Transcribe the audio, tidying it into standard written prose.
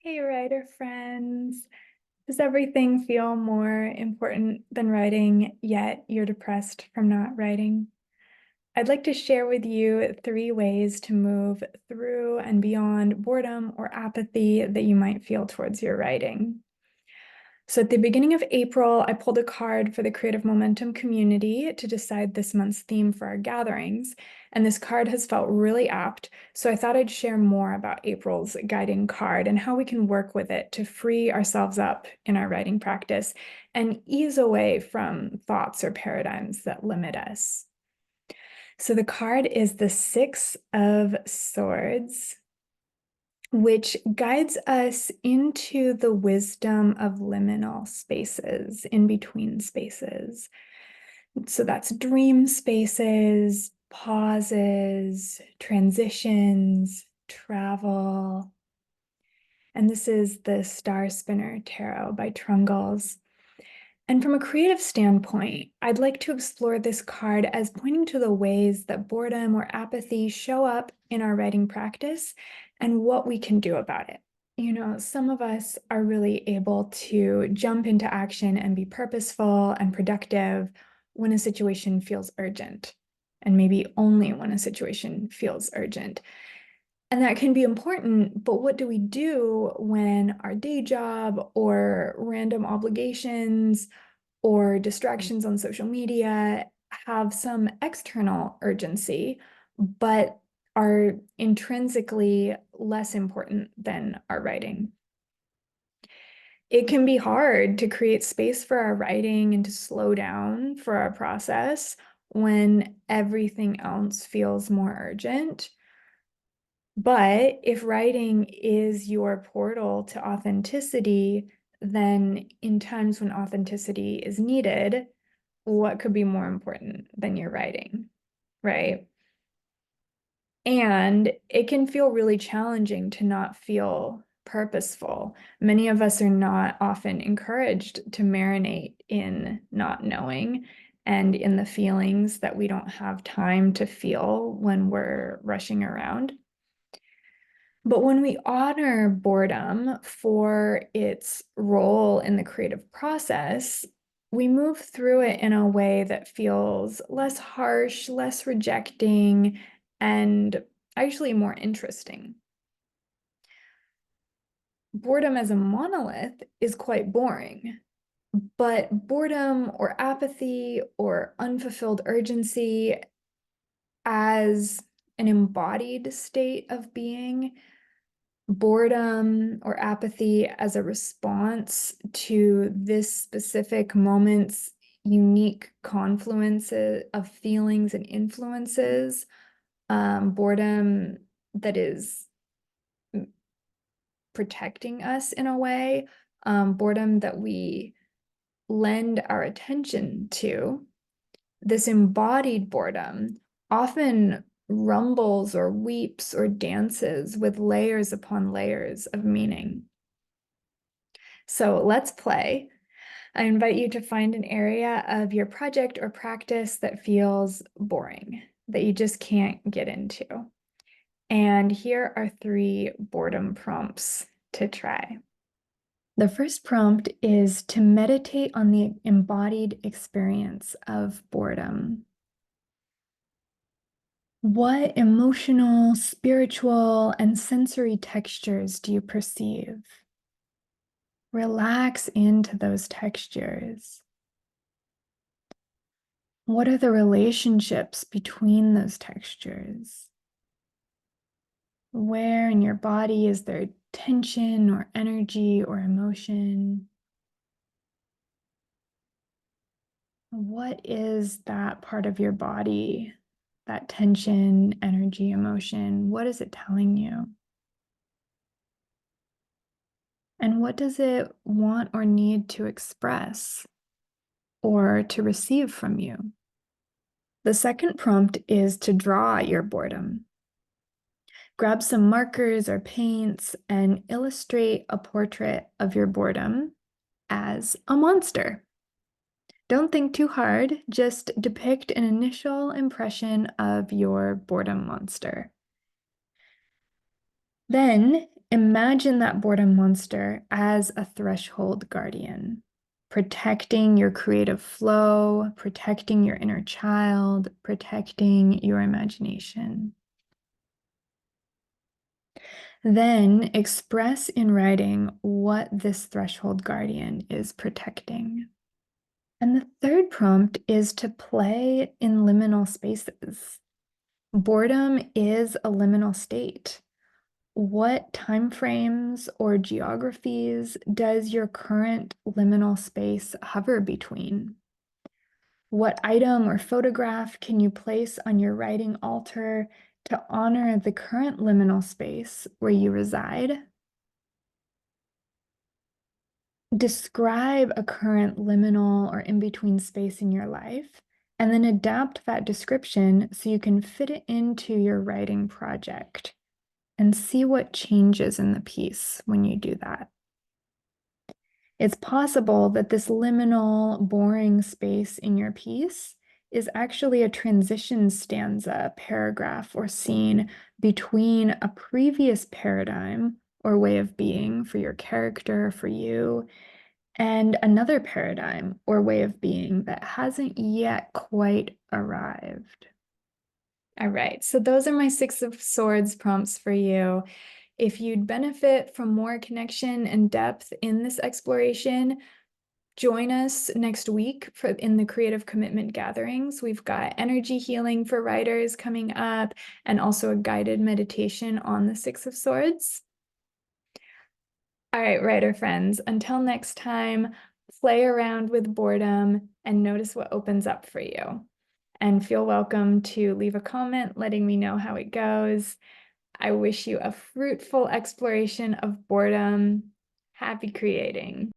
Hey, writer friends. Does everything feel more important than writing, yet you're depressed from not writing? I'd like to share with you 3 ways to move through and beyond boredom or apathy that you might feel towards your writing. So at the beginning of April, I pulled a card for the Creative Momentum community to decide this month's theme for our gatherings. And this card has felt really apt. So I thought I'd share more about April's guiding card and how we can work with it to free ourselves up in our writing practice and ease away from thoughts or paradigms that limit us. So the card is the Six of Swords, which guides us into the wisdom of liminal spaces, in between spaces. So that's dream spaces, pauses, transitions, travel. And this is the Star Spinner Tarot by Trungles. And from a creative standpoint, I'd like to explore this card as pointing to the ways that boredom or apathy show up in our writing practice and what we can do about it. Some of us are really able to jump into action and be purposeful and productive when a situation feels urgent, and maybe only when a situation feels urgent. And that can be important, but what do we do when our day job or random obligations or distractions on social media have some external urgency, but are intrinsically less important than our writing? It can be hard to create space for our writing and to slow down for our process when everything else feels more urgent. But if writing is your portal to authenticity, then in times when authenticity is needed, what could be more important than your writing, right? And it can feel really challenging to not feel purposeful. Many of us are not often encouraged to marinate in not knowing and in the feelings that we don't have time to feel when we're rushing around. But when we honor boredom for its role in the creative process, we move through it in a way that feels less harsh, less rejecting, and actually more interesting. Boredom as a monolith is quite boring, but boredom or apathy or unfulfilled urgency as an embodied state of being, boredom or apathy as a response to this specific moment's unique confluence of feelings and influences, boredom that is protecting us in a way, boredom that we lend our attention to. This embodied boredom often rumbles or weeps or dances with layers upon layers of meaning. So let's play. I invite you to find an area of your project or practice that feels boring, that you just can't get into. And here are 3 boredom prompts to try. The first prompt is to meditate on the embodied experience of boredom. What emotional, spiritual, and sensory textures do you perceive? Relax into those textures. What are the relationships between those textures? Where in your body is there tension or energy or emotion? What is that part of your body, that tension, energy, emotion? What is it telling you? And what does it want or need to express or to receive from you? The second prompt is to draw your boredom. Grab some markers or paints and illustrate a portrait of your boredom as a monster. Don't think too hard, just depict an initial impression of your boredom monster. Then Imagine that boredom monster as a threshold guardian, protecting your creative flow, protecting your inner child, protecting your imagination. Then express in writing what this threshold guardian is protecting. And the third prompt is to play in liminal spaces. Boredom is a liminal state. What timeframes or geographies does your current liminal space hover between? What item or photograph can you place on your writing altar to honor the current liminal space where you reside? Describe a current liminal or in-between space in your life, and then adapt that description so you can fit it into your writing project and see what changes in the piece when you do that. It's possible that this liminal, boring space in your piece is actually a transition stanza, paragraph, or scene between a previous paradigm or way of being for your character, for you, and another paradigm or way of being that hasn't yet quite arrived. All right, so those are my Six of Swords prompts for you. If you'd benefit from more connection and depth in this exploration, join us next week in the Creative Commitment Gatherings. We've got energy healing for writers coming up and also a guided meditation on the Six of Swords. All right, writer friends, until next time, play around with boredom and notice what opens up for you. And feel welcome to leave a comment letting me know how it goes. I wish you a fruitful exploration of boredom. Happy creating.